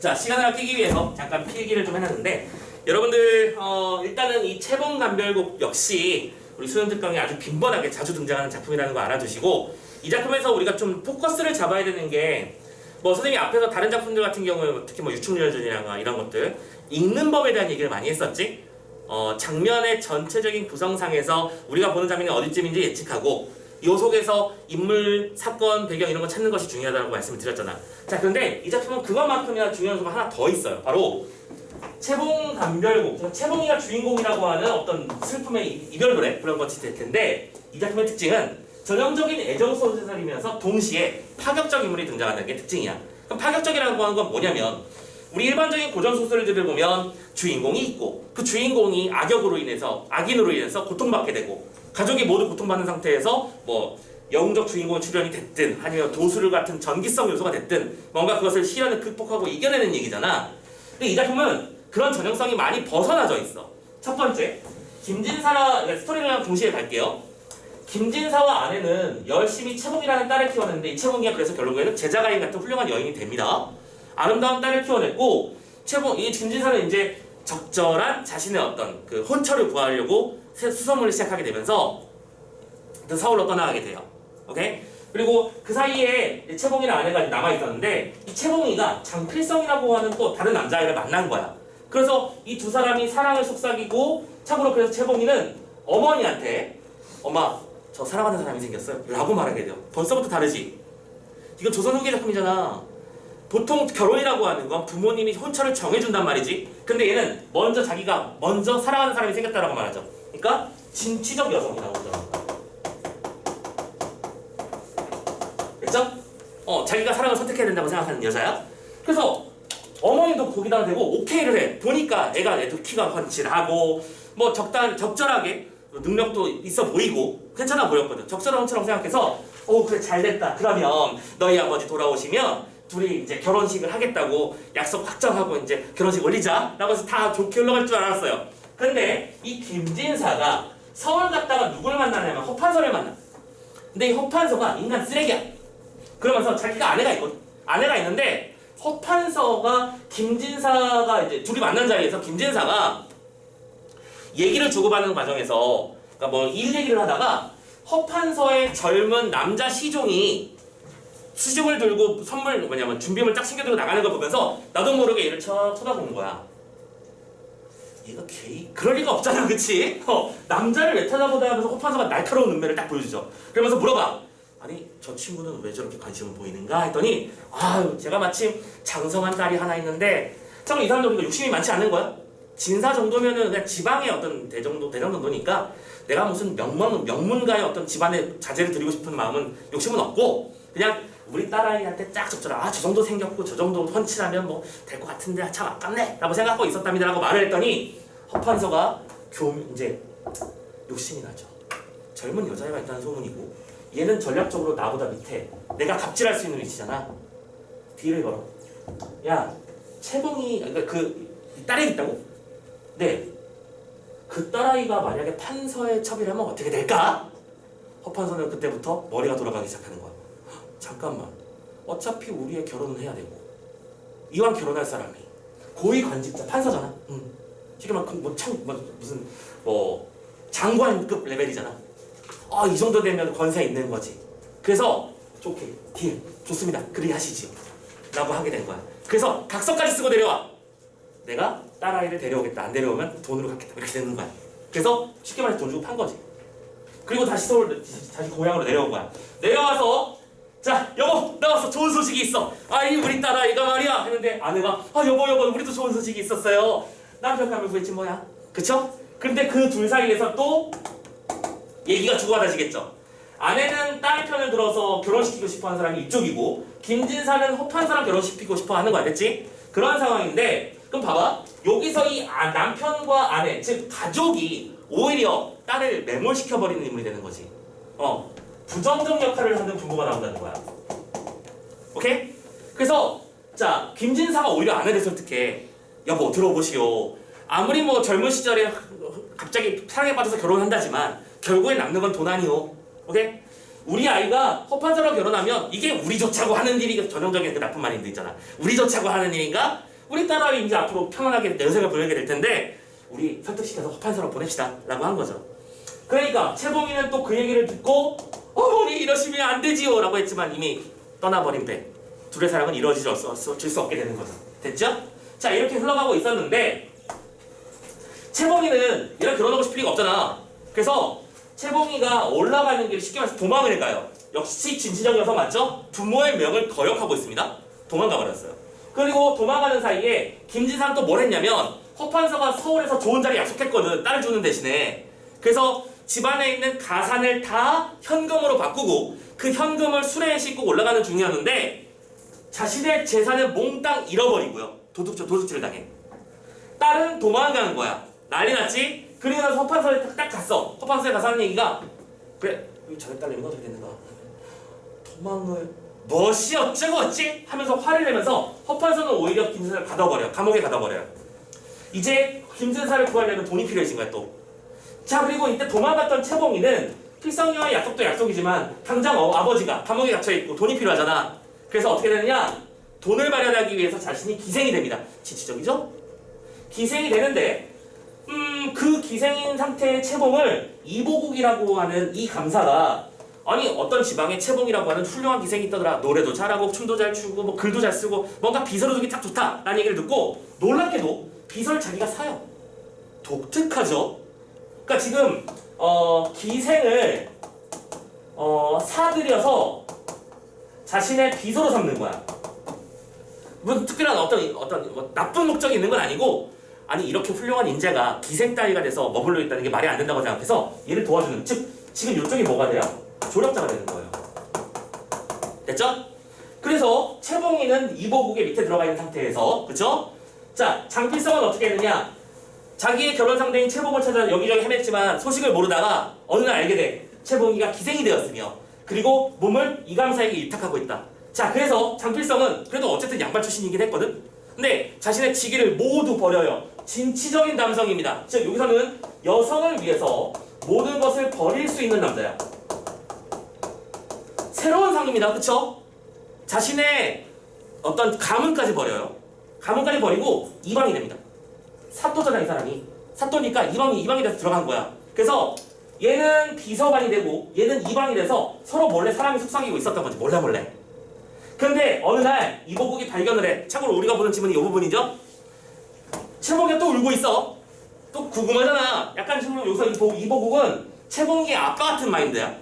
자, 시간을 아끼기 위해서 잠깐 필기를 좀 해놨는데 여러분들 일단은 이 채봉감별곡 역시 우리 수련특강에 아주 빈번하게 자주 등장하는 작품이라는 거 알아두시고 이 작품에서 우리가 좀 포커스를 잡아야 되는 게 뭐 선생님이 앞에서 다른 작품들 같은 경우에 특히 뭐 유충열전이나 이런 것들 읽는 법에 대한 얘기를 많이 했었지. 장면의 전체적인 구성상에서 우리가 보는 장면이 어디쯤인지 예측하고 요 속에서 인물, 사건, 배경 이런 거 찾는 것이 중요하다고 말씀을 드렸잖아. 자, 그런데 이 작품은 그것만큼이나 중요한 요소가 하나 더 있어요. 바로 채봉감별곡. 채봉이가 주인공이라고 하는 어떤 슬픔의 이별 노래 그런 것이 될 텐데 이 작품의 특징은 전형적인 애정 소설이면서 동시에 파격적 인물이 등장하는 게 특징이야. 그럼 파격적이라고 하는 건 뭐냐면 우리 일반적인 고전 소설들을 보면 주인공이 있고 그 주인공이 악인으로 인해서 고통받게 되고 가족이 모두 고통받는 상태에서 뭐 영웅적 주인공 출연이 됐든 아니면 도술 같은 전기성 요소가 됐든 뭔가 그것을 시련을 극복하고 이겨내는 얘기잖아. 근데 이 작품은 그런 전형성이 많이 벗어나져 있어. 첫 번째, 김진사라 스토리랑 동시에 갈게요. 김진사와 아내는 열심히 채봉이라는 딸을 키웠는데 이 채봉이가 그래서 결국에는 제자가인 같은 훌륭한 여인이 됩니다. 아름다운 딸을 키워냈고 이 김진사는 이제 적절한 자신의 어떤 그 혼처를 구하려고 수소문을 시작하게 되면서 서울로 떠나가게 돼요. 오케이? 그리고 그 사이에 채봉이랑 아내가 남아 있었는데 이 채봉이가 장필성이라고 하는 또 다른 남자아이를 만난 거야. 그래서 이 두 사람이 사랑을 속삭이고 참고로 그래서 채봉이는 어머니한테 엄마 저 사랑하는 사람이 생겼어요 라고 말하게 돼요. 벌써부터 다르지? 이건 조선 후기 작품이잖아. 보통 결혼이라고 하는 건 부모님이 혼처를 정해준단 말이지. 근데 얘는 자기가 먼저 사랑하는 사람이 생겼다라고 말하죠. 그러니까 진취적 여성이라고 하죠. 그렇죠? 자기가 사랑을 선택해야 된다고 생각하는 여자야. 그래서 어머니도 거기다가 대고 오케이를 해. 보니까 애도 키가 훤칠하고 뭐 적절하게 능력도 있어 보이고 괜찮아 보였거든. 적절한 혼처라고 생각해서 그래 잘됐다. 그러면 너희 아버지 돌아오시면 둘이 이제 결혼식을 하겠다고 약속 확정하고 이제 결혼식 올리자 라고 해서 다 좋게 흘러갈 줄 알았어요. 근데 이 김진사가 서울 갔다가 누굴 만나냐면 허판서를 만나. 근데 이 허판서가 인간 쓰레기야. 그러면서 자기가 아내가 있거든. 아내가 있는데 허판서가 김진사가 이제 둘이 만난 자리에서 김진사가 얘기를 주고받는 과정에서 그러니까 뭐 일 얘기를 하다가 허판서의 젊은 남자 시종이 수중을 들고 준비물 딱 챙겨들고 나가는 걸 보면서 나도 모르게 얘를 쳐다보는 거야. 얘가 게이? 그럴 리가 없잖아, 그치? 남자를 왜 쳐다보다 하면서 허판서가 날카로운 눈매를 딱 보여주죠. 그러면서 물어봐. 아니, 저 친구는 왜 저렇게 관심을 보이는가? 했더니 제가 마침 장성한 딸이 하나 있는데 참 이 사람도 욕심이 많지 않은 거야. 진사 정도면은 그냥 지방의 어떤 대정 정도니까 내가 무슨 명문가의 어떤 집안의 자제를 드리고 싶은 욕심은 없고 그냥 우리 딸아이한테 딱 적절한 저 정도 생겼고 저 정도 훤칠하면 뭐 될 것 같은데 참 아깝네 라고 생각하고 있었답니다 라고 말을 했더니 허판서가 이제 욕심이 나죠. 젊은 여자애가 있다는 소문이고 얘는 전략적으로 나보다 밑에 내가 갑질할 수 있는 위치잖아. 뒤를 걸어. 야, 채봉이 그러니까 그 딸이 있다고? 네. 그 딸아이가 만약에 판서에 첩이를 하면 어떻게 될까? 허판서는 그때부터 머리가 돌아가기 시작하는 거야. 잠깐만. 어차피 우리의 결혼은 해야 되고 이왕 결혼할 사람이 고위 관직자 판서잖아. 쉽게 말하면 무슨 장관급 레벨이잖아. 이 정도 되면 권세 있는 거지. 그래서 딜 좋습니다. 그리 하시지 라고 하게 된 거야. 그래서 각서까지 쓰고 내려와. 내가 딸아이를 데려오겠다. 안 데려오면 돈으로 갚겠다. 이렇게 되는 거야. 그래서 쉽게 말해서 돈 주고 판 거지. 그리고 다시 다시 고향으로 내려온 거야. 내려와서 자, 여보 나왔어. 좋은 소식이 있어. 우리 딸아이가 말이야 했는데 아내가 여보 우리도 좋은 소식이 있었어요. 남편감을 구했지 뭐야. 그쵸? 근데 그 둘 사이에서 또 얘기가 주고받아지겠죠. 아내는 딸 편을 들어서 결혼시키고 싶어하는 사람이 이쪽이고 김진사는 허판사랑 결혼시키고 싶어하는 거 알겠지? 그런 상황인데 그럼 봐봐. 여기서 이 남편과 아내 즉 가족이 오히려 딸을 매몰시켜버리는 인물이 되는 거지. 부정적 역할을 하는 부부가 나온다는 거야. 오케이? 그래서 자 김진사가 오히려 아내를 설득해. 여보 들어보시오. 아무리 뭐 젊은 시절에 갑자기 사랑에 빠져서 결혼한다지만 결국에 남는 건 돈 아니오. 오케이? 우리 아이가 허판사랑 결혼하면 이게 우리 좋자고 하는 일이 전형적인 그 나쁜 말인데 있잖아. 우리 좋자고 하는 일인가? 우리 딸아이 이제 앞으로 편안하게 연생을 보내게 될 텐데 우리 설득시켜서 허판서로 보냅시다 라고 한 거죠. 그러니까 채봉이는 또 그 얘기를 듣고 어머니 이러시면 안 되지요 라고 했지만 이미 떠나버린 배 둘의 사랑은 이루어질 수 없게 되는 거죠. 됐죠? 자 이렇게 흘러가고 있었는데 채봉이는 얘랑 결혼하고 싶을 리가 없잖아. 그래서 채봉이가 올라가는 길 쉽게 말해서 도망을 가요. 역시 진취적 여성 맞죠? 부모의 명을 거역하고 있습니다. 도망가 버렸어요. 그리고 도망가는 사이에 김진사는 또 뭘 했냐면 허판서가 서울에서 좋은 자리 약속했거든. 딸을 주는 대신에. 그래서 집안에 있는 가산을 다 현금으로 바꾸고 그 현금을 수레에 싣고 올라가는 중이었는데 자신의 재산을 몽땅 잃어버리고요. 도둑질을 당해. 딸은 도망가는 거야. 난리 났지? 그리고 나서 허판서에 딱 갔어. 허판서에 가서 하는 얘기가 그래 자기 딸 내면 어떻게 되는가? 도망을 뭐시 어쩌고 어찌? 하면서 화를 내면서 허판서는 오히려 김진사를 가둬버려. 감옥에 가둬버려요. 이제 김진사를 구하려면 돈이 필요해진 거야 또. 자 그리고 이때 도망갔던 채봉이는 필성이와의 약속도 약속이지만 당장 아버지가 감옥에 갇혀있고 돈이 필요하잖아. 그래서 어떻게 되느냐? 돈을 마련하기 위해서 자신이 기생이 됩니다. 지치적이죠? 기생이 되는데 그 기생인 상태의 채봉을 이보국이라고 하는 이 감사가 아니 어떤 지방에 채봉이라고 하는 훌륭한 기생이 있더라. 노래도 잘하고 춤도 잘 추고 뭐 글도 잘 쓰고 뭔가 비서로 두기 딱 좋다 라는 얘기를 듣고 놀랍게도 비서를 자기가 사요. 독특하죠? 그러니까 지금 기생을 사들여서 자신의 비서로 삼는 거야. 무슨 특별한 어떤 뭐 나쁜 목적이 있는 건 아니고 아니 이렇게 훌륭한 인재가 기생 따위가 돼서 머물러 있다는 게 말이 안 된다고 생각해서 얘를 도와주는 즉 지금 이쪽이 뭐가 돼요? 조력자가 되는 거예요. 됐죠? 그래서 채봉이는 이보국의 밑에 들어가 있는 상태에서 그쵸? 자 장필성은 어떻게 했느냐? 자기의 결혼 상대인 채봉을 찾아 여기저기 헤맸지만 소식을 모르다가 어느 날 알게 돼. 채봉이가 기생이 되었으며 그리고 몸을 이감사에게 위탁하고 있다. 자 그래서 장필성은 그래도 어쨌든 양반 출신이긴 했거든. 근데 자신의 직위를 모두 버려요. 진취적인 남성입니다. 즉 여기서는 여성을 위해서 모든 것을 버릴 수 있는 남자야. 새로운 상입니다. 그쵸? 자신의 어떤 가문까지 버려요. 가문까지 버리고 이방이 됩니다. 사또잖아 이 사람이. 사또니까 이방이 돼서 들어간 거야. 그래서 얘는 비서관이 되고 얘는 이방이 돼서 서로 몰래 사랑이 속삭이고 있었던 거지. 몰래. 근데 어느 날 이보국이 발견을 해. 참고로 우리가 보는 지문이 이 부분이죠. 채봉이가 또 울고 있어. 또 궁금하잖아. 약간 지금 여기서 이보국은 채봉이의 아빠 같은 마인드야.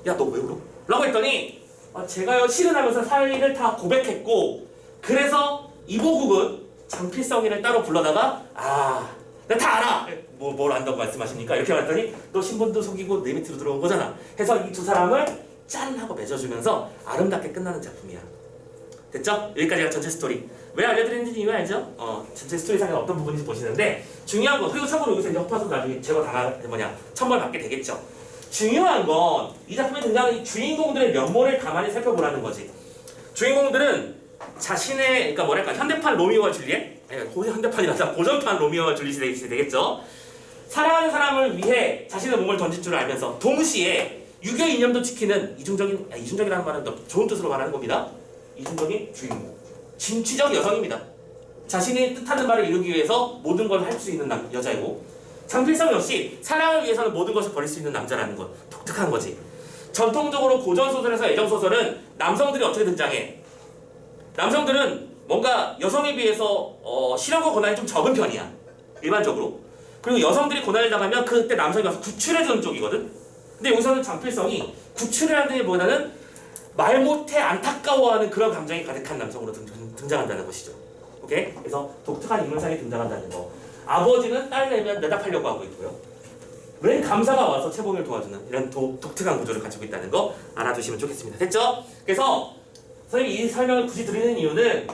야 너 왜 울어? 라고 했더니 제가요 실은 하면서 사위를 다 고백했고 그래서 이보국은 장필성이를 따로 불러다가 내가 다 알아! 뭘 안다고 말씀하십니까? 이렇게 말했더니 너 신분도 속이고 내 밑으로 들어온 거잖아. 해서 이 두 사람을 짠! 하고 맺어주면서 아름답게 끝나는 작품이야. 됐죠? 여기까지가 전체 스토리. 왜 알려드리는지 이유 알죠? 전체 스토리상에 어떤 부분인지 보시는데 중요한 거 그리고 참고로 여기서 이제 허파도 나중에 제거 천벌 받게 되겠죠. 중요한 건 이 작품에 등장하는 이 주인공들의 면모를 가만히 살펴보라는 거지. 주인공들은 자신의 그러니까 뭐랄까 현대판 로미오와 줄리엣? 현대판이라서 고전판 로미오와 줄리엣이 되겠죠. 사랑하는 사람을 위해 자신의 몸을 던질 줄 알면서 동시에 유교 이념도 지키는 이중적이라는 말은 더 좋은 뜻으로 말하는 겁니다. 이중적인 주인공. 진취적 여성입니다. 자신이 뜻하는 바를 이루기 위해서 모든 걸 할 수 있는 여자이고 장필성 역시 사랑을 위해서는 모든 것을 버릴 수 있는 남자라는 것. 독특한 거지. 전통적으로 고전소설에서 애정소설은 남성들이 어떻게 등장해? 남성들은 뭔가 여성에 비해서 실험과 고난이 좀 적은 편이야. 일반적으로. 그리고 여성들이 고난을 당하면 그때 남성이 와서 구출해주는 쪽이거든. 근데 여기서는 장필성이 구출이라기보다는 말 못해 안타까워하는 그런 감정이 가득한 남성으로 등장한다는 것이죠. 오케이? 그래서 독특한 인물상에 등장한다는 거. 아버지는 딸 내면 내답하려고 하고 있고요. 웬 감사가 와서 채봉이를 도와주는 이런 독특한 구조를 가지고 있다는 거 알아두시면 좋겠습니다. 됐죠? 그래서 선생님이 이 설명을 굳이 드리는 이유는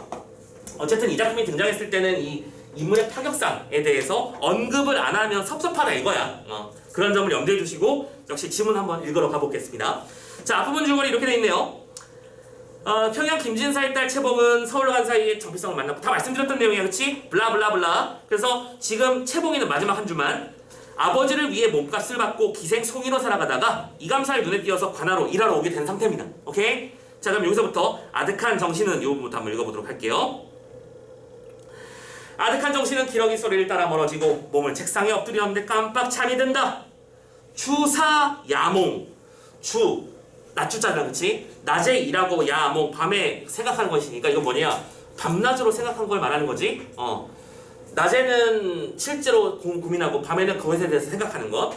어쨌든 이 작품이 등장했을 때는 이 인물의 파격상에 대해서 언급을 안 하면 섭섭하다 이거야. 그런 점을 염두해 주시고 역시 지문 한번 읽으러 가보겠습니다. 자, 앞부분 줄거리 이렇게 돼 있네요. 평양 김진사의 딸 채봉은 서울로 간 사이에 정필성을 만났고 다 말씀드렸던 내용이야, 그렇지? 블라블라블라. 그래서 지금 채봉이는 마지막 한 주만 아버지를 위해 몸값을 받고 기생 송이로 살아가다가 이감사의 눈에 띄어서 관하로 일하러 오게 된 상태입니다. 오케이? 자, 그럼 여기서부터 아득한 정신은 이 부분부터 한번 읽어보도록 할게요. 아득한 정신은 기러기 소리를 따라 멀어지고 몸을 책상에 엎드렸는데 깜빡 잠이 든다. 주사야몽. 주 낮주자잖아, 그치? 낮에 일하고 야몽 밤에 생각하는 것이니까 이건 뭐냐? 밤낮으로 생각한 걸 말하는 거지. 낮에는 실제로 고민하고 밤에는 그것에 대해서 생각하는 것.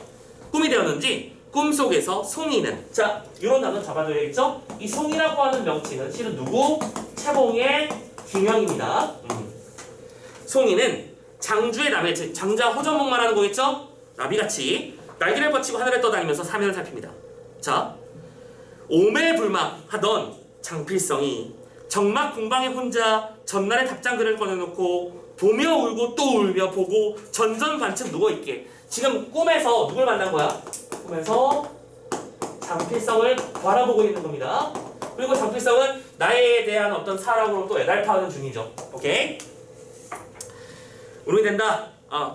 꿈이 되었는지 꿈속에서 송이는, 자 이런 단어 잡아줘야겠죠? 이 송이라고 하는 명칭은 실은 누구? 채봉의 기명입니다. 송이는 장주의 나비, 즉 장자 호전목 말하는 거겠죠? 나비같이 날개를 뻗치고 하늘에 떠다니면서 사면을 살핍니다. 자, 오매불망하던 장필성이 정막 궁방에 혼자 전날의 답장글을 꺼내놓고 보며 울고 또 울며 보고 전전반측 누워있게. 지금 꿈에서 누굴 만난 거야? 꿈에서 장필성을 바라보고 있는 겁니다. 그리고 장필성은 나에 대한 어떤 사랑으로 또 애달파하는 중이죠. 오케이? 울음이 된다.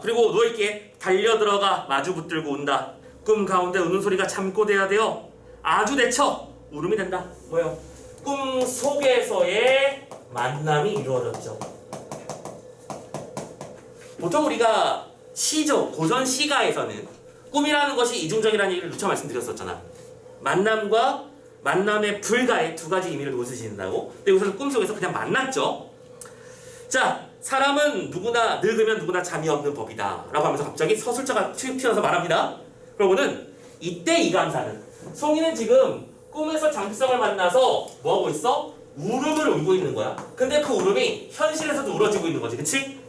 그리고 누워있게 달려들어가 마주 붙들고 운다. 꿈 가운데 우는 소리가 잠꼬대야 되어 아주 대처 울음이 된다. 뭐예요? 꿈 속에서의 만남이 이루어졌죠. 보통 우리가 시죠, 고전 시가에서는 꿈이라는 것이 이중적이라는 얘기를 누차 말씀드렸었잖아. 만남과 만남의 불가의 두 가지 의미를 놓고 쓰신다고. 근데 여기서는 꿈속에서 그냥 만났죠. 자, 사람은 누구나 늙으면 누구나 잠이 없는 법이다 라고 하면서 갑자기 서술자가 튀어나와서 말합니다. 그러고는 이때 이감사는, 송이는 지금 꿈에서 장필성을 만나서 뭐하고 있어? 울음을 울고 있는 거야. 근데 그 울음이 현실에서도 울어지고 있는 거지, 그치?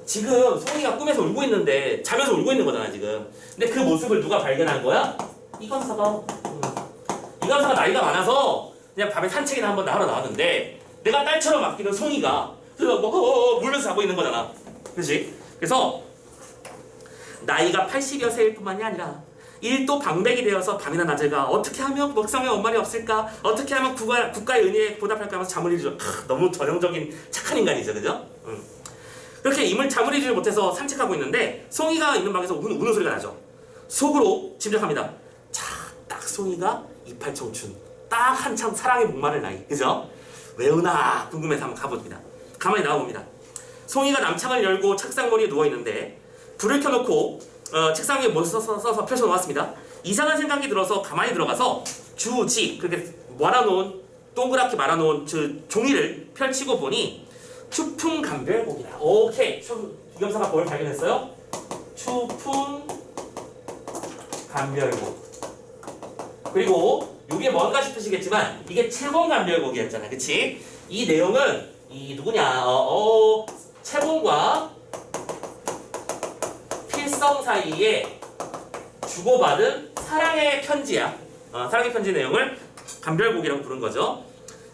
지금 송이가 꿈에서 울고 있는데 자면서 울고 있는 거잖아 지금. 근데 그 모습을 누가 발견한 거야? 이감사가. 이감사가 나이가 많아서 그냥 밤에 산책이나 한번 하러 나왔는데 내가 딸처럼 아끼는 송이가 울면서 자고 있는 거잖아, 그렇지? 그래서 나이가 80여 세일 뿐만이 아니라 일도 방백이 되어서 밤이나 낮을 가 어떻게 하면 먹성에 원만이 없을까? 어떻게 하면 국가의 은혜에 보답할까 하면서 잠을 이루죠. 너무 전형적인 착한 인간이죠, 그죠? 그렇게 잠을 이루지 못해서 산책하고 있는데 송이가 있는 방에서 우는 소리가 나죠. 속으로 짐작합니다. 자, 딱 송이가 이팔청춘, 딱 한참 사랑에 목마를 나이, 그죠? 왜 우나 궁금해서 한번 가봅니다. 가만히 나와봅니다. 송이가 남창을 열고 책상머리에 누워있는데 불을 켜놓고 책상 위에 뭘 써서 펼쳐놓았습니다. 이상한 생각이 들어서 가만히 들어가서 주지, 그렇게 말아놓은, 동그랗게 말아놓은 종이를 펼치고 보니 추풍감별곡이다. 오케이. 이겸사가 뭘 발견했어요? 추풍감별곡. 그리고 이게 뭔가 싶으시겠지만 이게 채봉감별곡이었잖아, 그치? 이 내용은 이 누구냐? 채봉과 필성 사이에 주고받은 사랑의 편지야. 사랑의 편지 내용을 감별곡이라고 부른 거죠.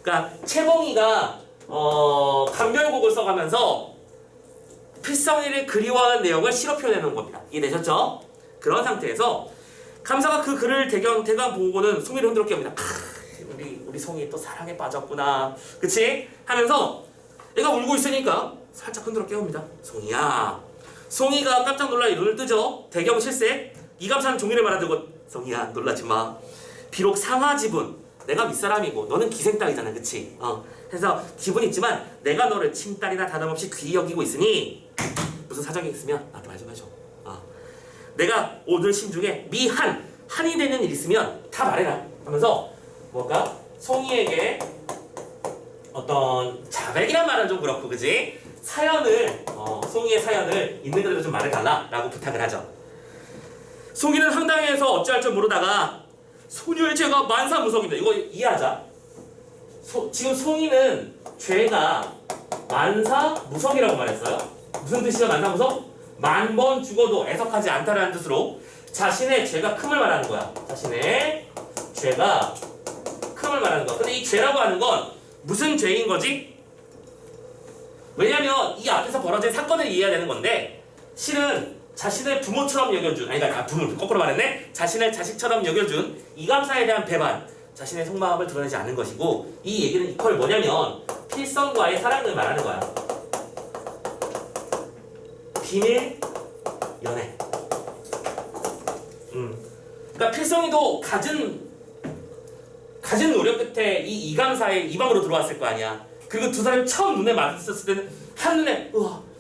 그러니까 채봉이가 감별곡을 써가면서 필성이를 그리워하는 내용을 시로 표현해놓은 겁니다. 이해되셨죠? 그런 상태에서 감사가 그 글을 대강 보고는 송이를 흔들어 깨웁니다. 우리 송이 또 사랑에 빠졌구나, 그치? 하면서 애가 울고 있으니까 살짝 흔들어 깨웁니다. 송이야. 송이가 깜짝 놀라 눈을 뜨죠. 대경 실색. 이감사는 종이를 말아들고, 송이야 놀라지마. 비록 상하지분 내가 윗사람이고 너는 기생딸이잖아, 그치? 그래서 기분 있지만 내가 너를 친딸이나 다름없이 귀히 여기고 있으니 무슨 사정이 있으면 나한테 말 좀 해줘. 내가 오늘 신중에 한이 되는 일 있으면 다 말해라 하면서 뭔가 송이에게 어떤 자백이란 말은 좀 그렇고, 그지? 사연을 송이의 사연을 있는 그대로 좀 말해달라 라고 부탁을 하죠. 송이는 황당해서 어찌할 줄 모르다가 소녀의 죄가 만사무석입니다. 이거 이해하자. 지금 송이는 죄가 만사무석이라고 말했어요. 무슨 뜻이죠, 만사무석? 만 번 죽어도 애석하지 않다라는 뜻으로 자신의 죄가 큼을 말하는 거야. 자신의 죄가 큼을 말하는 거야. 근데 이 죄라고 하는 건 무슨 죄인 거지? 왜냐면 이 앞에서 벌어진 사건을 이해해야 되는 건데 실은 자신을 부모처럼 여겨준, 부모를 거꾸로 말했네. 자신을 자식처럼 여겨준 이감사에 대한 배반, 자신의 속마음을 드러내지 않은 것이고, 이 얘기는 이퀄 뭐냐면 필성과의 사랑을 말하는 거야. 비밀 연애. 그러니까 필성이도 갖은 노력 끝에 이 이감사의 이 방으로 들어왔을 거 아니야. 그리고 두 사람이 처음 눈에 마주쳤을 때는 한눈에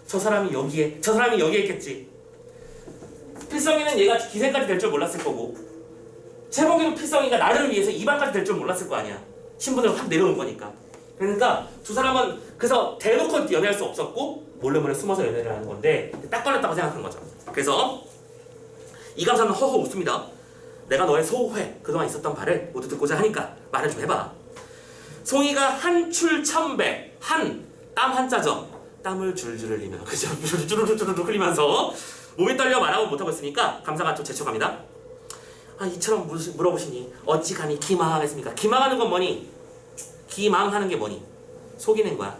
저 사람이 여기에, 저 사람이 여기에 있겠지. 필성이는 얘가 기생까지 될 줄 몰랐을 거고, 재봉이도 필성이가 나를 위해서 이방까지 될 줄 몰랐을 거 아니야. 신분을 확 내려온 거니까. 그러니까 두 사람은 그래서 대놓고 연애할 수 없었고 몰래 숨어서 연애를 하는 건데 딱 걸렸다고 생각한 거죠. 그래서 이감사는 허허 웃습니다. 내가 너의 소회, 그동안 있었던 말을 모두 듣고자 하니까 말을 좀 해봐. 송이가 한출천배, 땀 한자죠. 땀을 줄줄 흘리며, 그죠? 주르르 흘리면서 몸이 떨려 말하고 못하고 있으니까 감사가 또 재촉합니다. 이처럼 물어보시니 어찌 감히 기망하겠습니까? 기망하는 건 뭐니? 기망하는 게 뭐니? 속이는 거야.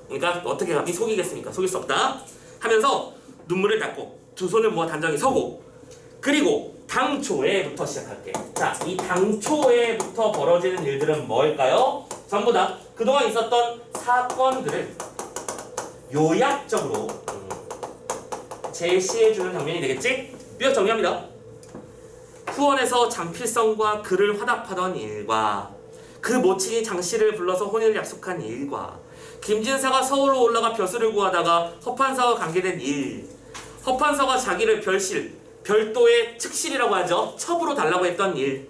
그러니까 어떻게 감히 속이겠습니까? 속일 수 없다 하면서 눈물을 닦고 두 손을 모아 단정히 서고, 그리고 당초에부터 시작할게. 자, 이 당초에부터 벌어지는 일들은 뭘까요? 전부 다 그동안 있었던 사건들을 요약적으로 제시해주는 장면이 되겠지? 요약 정리합니다. 후원에서 장필성과 그를 화답하던 일과 그 모친이 장씨를 불러서 혼인을 약속한 일과 김진사가 서울로 올라가 벼슬을 구하다가 허판사와 관계된 일, 허판사가 자기를 별도의 측실이라고 하죠. 첩으로 달라고 했던 일,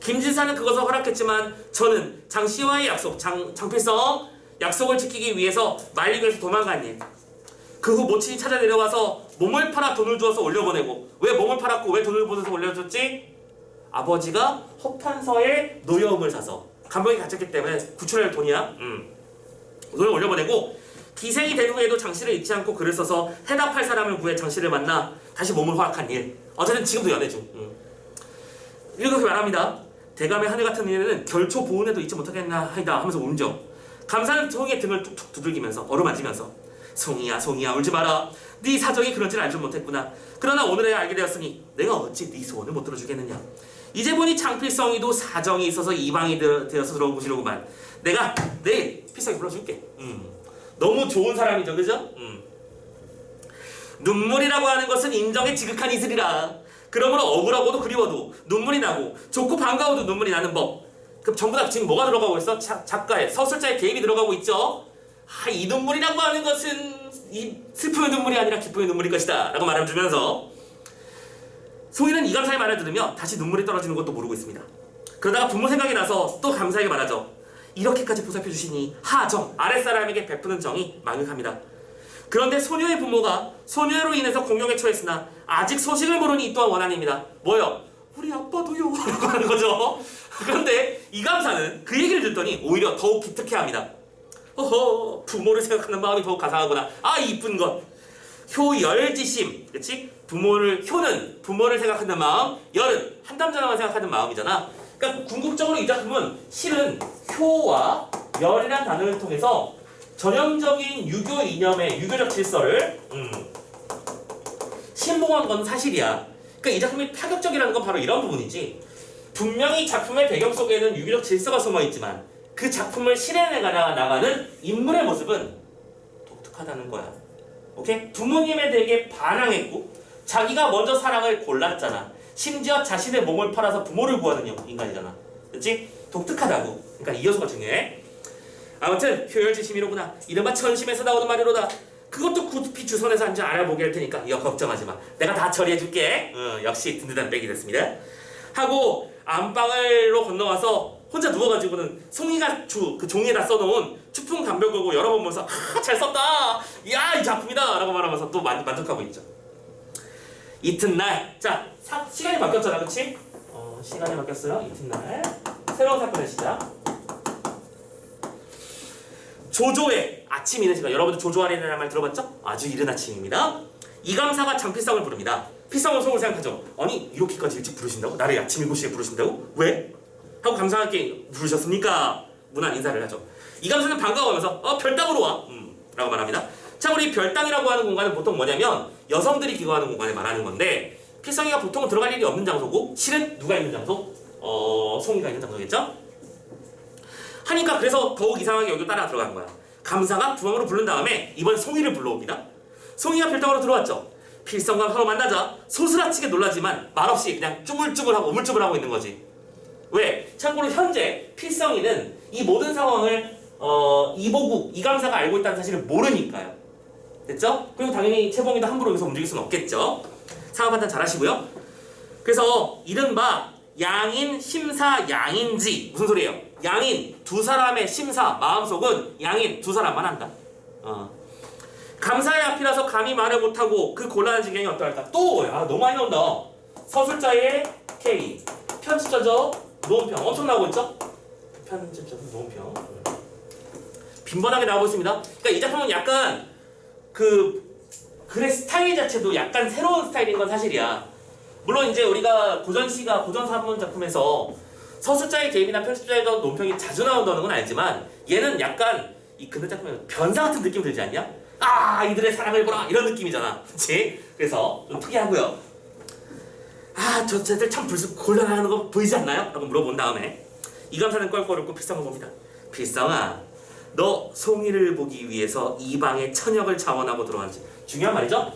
김진사는 그것을 허락했지만 저는 장씨와의 약속, 장필성 약속을 지키기 위해서 말리교에서 도망간 일, 그 후 모친이 찾아 내려와서 몸을 팔아 돈을 주어서 올려보내고, 왜 몸을 팔았고 왜 돈을 보내서 올려줬지? 아버지가 허판서에 노여움을 사서 감독이 갇혔기 때문에 구출할 돈이야. 돈을 올려보내고, 기생이 된 후에도 장씨를 잊지 않고 글을 써서 해답할 사람을 구해 장씨를 만나 다시 몸을 허락한 일. 어쨌든 지금도 연애 중. 이렇게 말합니다. 대감의 하늘 같은 일에는 결초 보은에도 잊지 못하겠나 하이다 하면서 울죠. 감사는 송이의 등을 툭툭 두들기면서 어루만지면서 송이야 울지 마라. 네 사정이 그런 줄 알지 못했구나. 그러나 오늘에 알게 되었으니 내가 어찌 네 소원을 못 들어주겠느냐. 이제 보니 장필성이도 사정이 있어서 이방이 되어서 들어온 것이로구만. 내가 내일 필성이 불러줄게. 너무 좋은 사람이죠, 그죠? 눈물이라고 하는 것은 인정에 지극한 이슬이라. 그러므로 억울하고도 그리워도 눈물이 나고 좋고 반가워도 눈물이 나는 법. 그럼 전부 다 지금 뭐가 들어가고 있어? 작가의, 서술자의 개입이 들어가고 있죠. 이 눈물이라고 하는 것은 이 슬픔의 눈물이 아니라 기쁨의 눈물일 것이다 라고 말해주면서 송이는 이감사의 말을 들으며 다시 눈물이 떨어지는 것도 모르고 있습니다. 그러다가 부모 생각이 나서 또 감사에게 말하죠. 이렇게까지 보살펴 주시니 하정, 아랫사람에게 베푸는 정이 망각합니다. 그런데 소녀의 부모가 소녀로 인해서 공경에 처했으나 아직 소식을 모르니 이 또한 원한입니다. 뭐요? 우리 아빠도요 라고 하는 거죠. 그런데 이감사는 그 얘기를 듣더니 오히려 더욱 기특해합니다. 부모를 생각하는 마음이 더욱 가상하구나. 이쁜 것. 효열지심, 그치? 효는 부모를 생각하는 마음, 열은 한 남자만 생각하는 마음이잖아. 그러니까 궁극적으로 이 작품은 실은 효와 열이라는 단어를 통해서 전형적인 유교 이념의 유교적 질서를 신봉한 건 사실이야. 그러니까 이 작품이 파격적이라는 건 바로 이런 부분이지. 분명히 작품의 배경 속에는 유교적 질서가 숨어있지만 그 작품을 실현해 나가는 인물의 모습은 독특하다는 거야. 오케이? 부모님에 대해 반항했고 자기가 먼저 사랑을 골랐잖아. 심지어 자신의 몸을 팔아서 부모를 구하는 인간이잖아. 그치? 독특하다고. 그러니까 이 요소가 중요해. 아무튼 효열지심이로구나. 이른바 천심에서 나오는 말이로다. 그것도 구피 주선에서 앉아 알아보게 할 테니까 이거 걱정하지 마. 내가 다 처리해줄게. 역시 든든한 백이 됐습니다. 하고 안방으로 건너와서 혼자 누워가지고는 송이가 그 종이에다 써놓은 추풍 담벼보고 여러 번 보면서 잘 썼다. 야, 이 작품이다 라고 말하면서 또 만족하고 있죠. 이튿날, 자, 시간이 바뀌었잖아, 그치? 시간이 바뀌었어요. 이튿날 새로운 사건의 시작. 조조의 아침 이른 시간. 여러분들 조조아리라는 말 들어봤죠? 아주 이른 아침입니다. 이감사가 장필성을 부릅니다. 필성은 속으로 생각하죠. 아니 이렇게까지 일찍 부르신다고? 나를 아침 7시에 부르신다고? 왜? 하고 감사하게 부르셨습니까? 문안 인사를 하죠. 이감사는 반가워하면서 별당으로 와 라고 말합니다. 자, 우리 별당이라고 하는 공간은 보통 뭐냐면 여성들이 기거하는 공간을 말하는 건데 필성이가 보통은 들어갈 일이 없는 장소고 실은 누가 있는 장소? 송이가 있는 장소겠죠? 하니까 그래서 더욱 이상하게 여기 따라 들어간 거야. 감사가 부왕으로 부른 다음에 이번 송이를 불러옵니다. 송이가 별당으로 들어왔죠. 필성과 서로 만나자 소스라치게 놀라지만 말없이 그냥 쭈물쭈물하고 우물쭈물하고 있는 거지. 왜? 참고로 현재 필성이는 이 모든 상황을 이보국, 이감사가 알고 있다는 사실을 모르니까요. 됐죠? 그리고 당연히 최범위도 함부로 여기서 움직일 수는 없겠죠. 상황 판단 잘 하시고요. 그래서 이른바 양인, 심사, 양인지 무슨 소리예요? 양인 두 사람의 심사, 마음속은 양인 두 사람만 한다. 감사의 앞이라서 감히 말을 못하고 그 곤란한 지경이 어떠할까? 또 야, 너무 많이 나온다. 서술자의 K, 편집자죠 노은평 엄청 나오고 있죠? 편집자죠 노은평 빈번하게 나오고 있습니다. 그러니까 이 작품은 약간 글의 스타일 자체도 약간 새로운 스타일인 건 사실이야. 물론 이제 우리가 고전시가 고전 사문 작품에서 서술자의 개입이나 편집자의 논평이 자주 나온다는 건 알지만 얘는 약간 이 근대 작품에 변사 같은 느낌 들지 않냐? 아 이들의 사랑을 보라 이런 느낌이잖아. 그치? 그래서 좀 특이하고요. 아 쟤들 참 불쑥 곤란하는 거 보이지 않나요? 라고 물어본 다음에 이감사는 껄껄 웃고 필성을 봅니다. 필성아 너 송이를 보기 위해서 이 방에 천역을 자원하고 들어왔지. 중요한 말이죠.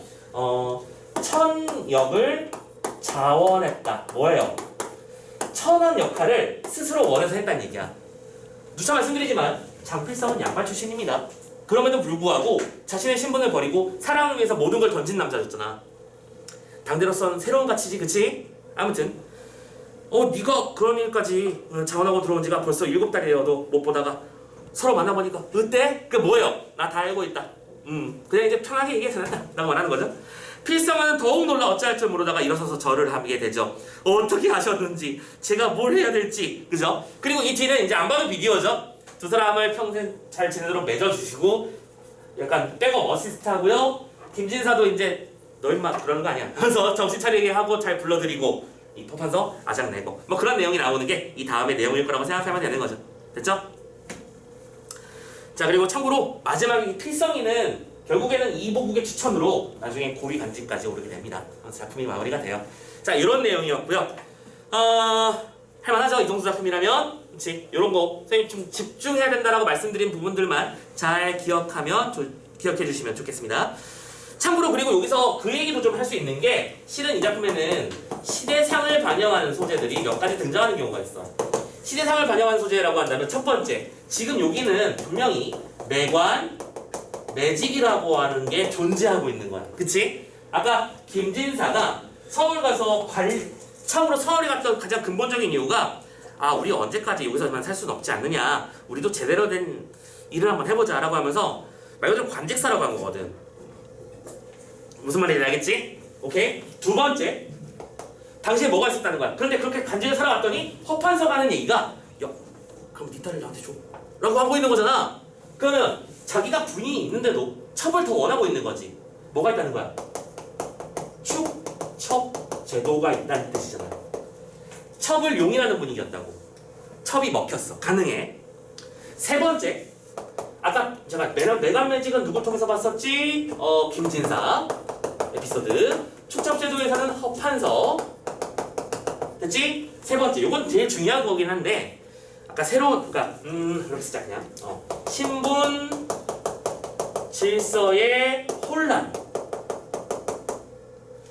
천역을 자원했다. 뭐예요? 천원 역할을 스스로 원해서 했다는 얘기야. 누차 말씀드리지만 장필성은 양반 출신입니다. 그럼에도 불구하고 자신의 신분을 버리고 사랑을 위해서 모든 걸 던진 남자였잖아. 당대로선 새로운 가치지, 그치? 아무튼 네가 그런 일까지 자원하고 들어온 지가 벌써 7달이어도 못 보다가 서로 만나보니까 어때? 그 뭐예요? 나 다 알고 있다. 그냥 이제 편하게 얘기해서 된다 라고 말하는 거죠. 필성은 더욱 놀라 어찌할 줄 모르다가 일어서서 절을 하게 되죠. 어떻게 하셨는지 제가 뭘 해야 될지 그죠? 그리고 이 뒤는 이제 안 봐도 비디오죠. 두 사람을 평생 잘 지내도록 맺어주시고 약간 백업 어시스트 하고요. 김진사도 이제 너 임마 그러는 거 아니야 그래서 정신 차리게 하고 잘 불러드리고 이 포판서 아작내고 뭐 그런 내용이 나오는 게 이 다음의 내용일 거라고 생각하면 되는 거죠. 됐죠? 자 그리고 참고로 마지막 필성이는 결국에는 이보국의 추천으로 나중에 고위 간직까지 오르게 됩니다. 작품이 마무리가 돼요. 자 이런 내용이었고요. 할만하죠? 이 정도 작품이라면 그렇지? 이런 거 선생님 좀 집중해야 된다라고 말씀드린 부분들만 잘 기억해 주시면 좋겠습니다. 참고로 그리고 여기서 그 얘기도 좀 할 수 있는 게 실은 이 작품에는 시대상을 반영하는 소재들이 몇 가지 등장하는 경우가 있어. 시대상을 반영하는 소재라고 한다면 첫 번째, 지금 여기는 분명히 매관, 매직이라고 하는 게 존재하고 있는 거야. 그치? 아까 김진사가 서울 가서 처음으로 서울에 갔던 가장 근본적인 이유가 우리 언제까지 여기서만 살 수는 없지 않느냐. 우리도 제대로 된 일을 한번 해보자 라고 하면서 말 그대로 관직사라고 한 거거든. 무슨 말인지 알겠지? 오케이? 두 번째, 당시에 뭐가 있었다는 거야. 그런데 그렇게 간직을 살아왔더니 허판서가 하는 얘기가 야 그럼 네 딸을 나한테 줘 라고 하고 있는 거잖아. 그러면 자기가 부인이 있는데도 첩을 더 원하고 있는 거지. 뭐가 있다는 거야? 축첩 제도가 있다는 뜻이잖아. 첩을 용인하는 분위기였다고. 첩이 먹혔어. 가능해. 세 번째, 아까 제가 매간매직은 누구 통해서 봤었지? 김진사 에피소드. 축첩제도에서는 허판서. 됐지? 세 번째, 이건 제일 중요한 거긴 한데 아까 새로운, 그러니까 이렇게 쓰자 그냥. 신분 질서의 혼란.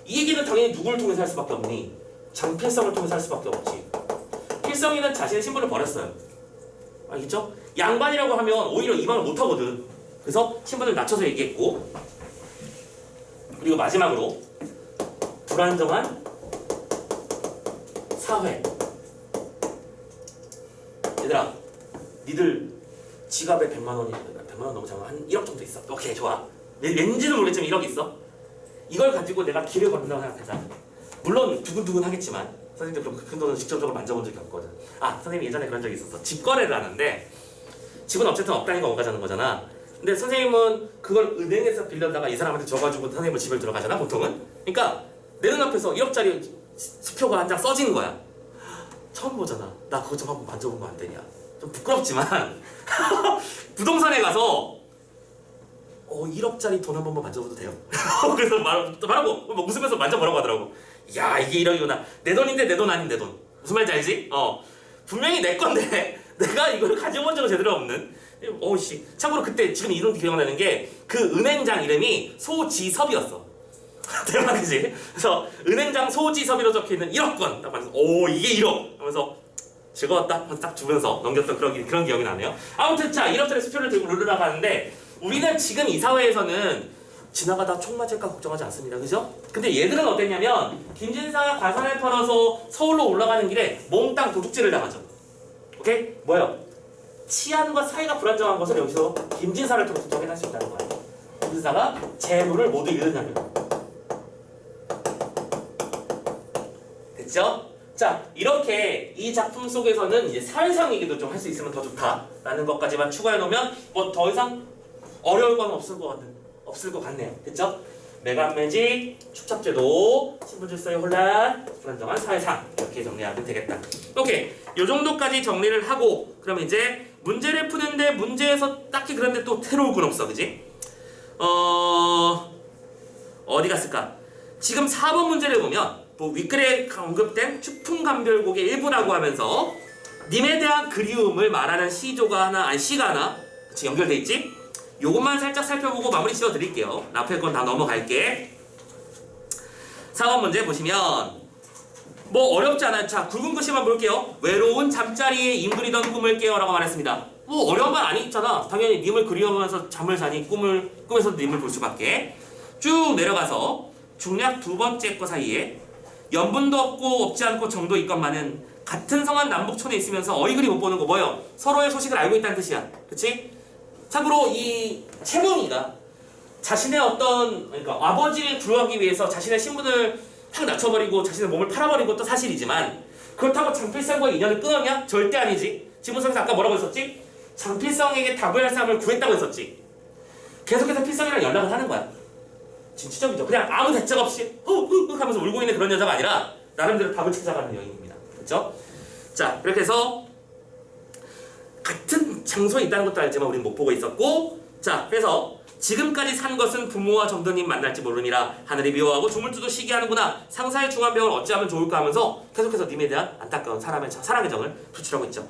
이 얘기는 당연히 누구를 통해서 할 수밖에 없니? 장필성을 통해서 할 수밖에 없지. 필성이는 자신의 신분을 버렸어요. 알겠죠? 양반이라고 하면 오히려 이 말을 못하거든. 그래서 신분을 낮춰서 얘기했고, 그리고 마지막으로 불안정한 사회. 얘들아, 니들 지갑에 100만 원이 100만 원 너무 작아. 한 1억 정도 있어. 오케이, 좋아. 왠지는 모르겠지만 1억 있어. 이걸 가지고 내가 길을 걸는다고 생각하자. 물론 두근두근 하겠지만 선생님도 그 돈은 직접적으로 만져본 적이 없거든. 선생님이 예전에 그런 적이 있었어. 집 거래를 하는데 집은 어쨌든 억 단위가 오가자는 거잖아. 근데 선생님은 그걸 은행에서 빌려다가 이 사람한테 줘가지고 선생님은 집을 들어가잖아 보통은. 그러니까 내 눈앞에서 1억짜리 수표가 한 장 써지는 거야. 처음 보잖아. 나 그거 좀 한번 만져보면 안 되냐. 좀 부끄럽지만 부동산에 가서 1억짜리 돈 한 번만 만져봐도 돼요? 그래서 말하고 웃으면서 만져보라고 하더라고. 야 이게 1억이구나. 내 돈인데 내 돈 아닌 내 돈. 무슨 말인지 알지? 분명히 내 건데 내가 이걸 가져본 적은 제대로 없는. 참고로 그때 지금 이름 기억나는 게 그 은행장 이름이 소지섭이었어. 대박이지? 그래서 은행장 소지섭이로 적혀있는 1억건 딱 봐서 이게 1억 하면서 즐거웠다 딱 주면서 넘겼던 그런 기억이 나네요. 아무튼 자 1억짜리 수표를 들고 룰루라 가는데 우리는 지금 이 사회에서는 지나가다 총 맞을까 걱정하지 않습니다. 그죠? 근데 얘들은 어땠냐면 김진사가 과산을 털어서 서울로 올라가는 길에 몽땅 도둑질을 당하죠. 오케이? 뭐예요? 치안과 사이가 불안정한 것을 여기서 김진사를 통해서 확인할 수 있다는 거예요. 김진사가 재물을 모두 잃었냐면. 됐죠? 자, 이렇게 이 작품 속에서는 이제 사회상 얘기도 좀 할 수 있으면 더 좋다라는 것까지만 추가해 놓으면 뭐 더 이상 어려울 건 없을 것 같네요. 됐죠? 매간매직, 축첩제도, 신분질서의 혼란, 불안정한 사회상 이렇게 정리하면 되겠다. 오케이, 요 정도까지 정리를 하고 그러면 이제 문제를 푸는데 문제에서 딱히 그런데 또 새로울 건 없어, 그지? 어디 갔을까? 지금 4번 문제를 보면 뭐 윗글에 언급된 추풍감별곡의 일부라고 하면서 님에 대한 그리움을 말하는 시가 하나 같이 연결돼 있지? 요것만 살짝 살펴보고 마무리 지어 드릴게요. 앞에 건 다 넘어갈게. 4번 문제 보시면 뭐 어렵지 않아요. 자, 굵은 글씨만 볼게요. 외로운 잠자리에 임그리던 꿈을 깨어라고 말했습니다. 뭐 어려운 말 아니 있잖아. 당연히 님을 그리워하면서 잠을 자니 꿈에서도 님을 볼 수밖에. 쭉 내려가서 중략 두 번째 거 사이에 연분도 없고 없지 않고 정도 있건만은 같은 성한 남북촌에 있으면서 어이글이 못 보는 거 뭐예요? 서로의 소식을 알고 있다는 뜻이야. 그치? 참고로 이 채몽이가 자신의 그러니까 아버지를 구하기 위해서 자신의 신분을 확 낮춰버리고 자신의 몸을 팔아버린 것도 사실이지만 그렇다고 장필성과의 인연을 끊었냐? 절대 아니지. 지문성에서 아까 뭐라고 했었지? 장필성에게 답을 할 사람을 구했다고 했었지. 계속해서 필성이랑 연락을 하는 거야. 진취적이죠. 그냥 아무 대책 없이 흑흑흑 하면서 울고 있는 그런 여자가 아니라 나름대로 답을 찾아가는 여인입니다. 그렇죠? 자, 이렇게 해서 같은 장소에 있다는 것도 알지만 우린 못 보고 있었고, 자, 그래서 지금까지 산 것은 부모와 정도님 만날지 모르니라 하늘이 미워하고 조물주도 시기하는구나. 상사의 중한병을 어찌하면 좋을까 하면서 계속해서 님에 대한 안타까운 사랑의 정을 표출하고 있죠.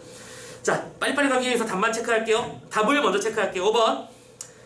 자, 빨리빨리 가기 위해서 답만 체크할게요. 답을 먼저 체크할게요. 5번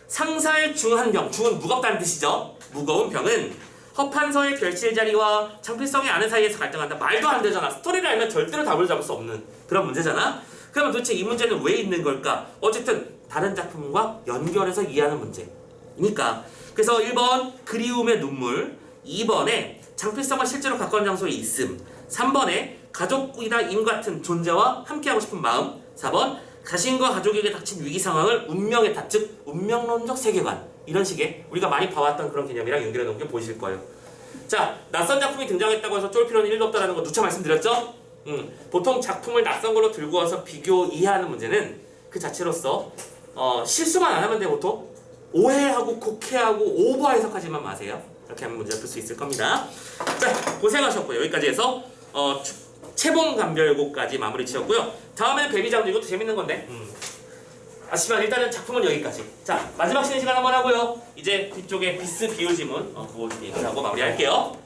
상사의 중한병, 중은 무겁다는 뜻이죠. 무거운 병은 허판서의 별실자리와 장필성이 아는 사이에서 갈등한다. 말도 안 되잖아. 스토리를 알면 절대로 답을 잡을 수 없는 그런 문제잖아. 그러면 도대체 이 문제는 왜 있는 걸까? 어쨌든 다른 작품과 연결해서 이해하는 문제니까. 그래서 1번 그리움의 눈물, 2번에 장필성과 실제로 가까운 장소에 있음, 3번에 가족이나 임 같은 존재와 함께하고 싶은 마음, 4번 자신과 가족에게 닥친 위기 상황을 운명의 탓, 즉 운명론적 세계관, 이런 식의 우리가 많이 봐왔던 그런 개념이랑 연결해 놓은 게 보이실 거예요. 자, 낯선 작품이 등장했다고 해서 쫄 필요는 1도 없다는 거 누차 말씀드렸죠? 보통 작품을 낯선 걸로 들고 와서 비교, 이해하는 문제는 그 자체로서 실수만 안 하면 돼. 보통 오해하고 곡해하고 오버 해석하지만 마세요. 이렇게 하면 문제를 풀 수 있을 겁니다. 자, 고생하셨고요. 여기까지 해서 채봉감별곡까지 마무리 지었고요. 다음에는 베비장도 이것도 재밌는 건데 아시지만 일단은 작품은 여기까지. 자, 마지막 쉬는 시간 한번 하고요. 이제 뒤쪽에 비스 비율 지문 그거 얘기하고 마무리할게요.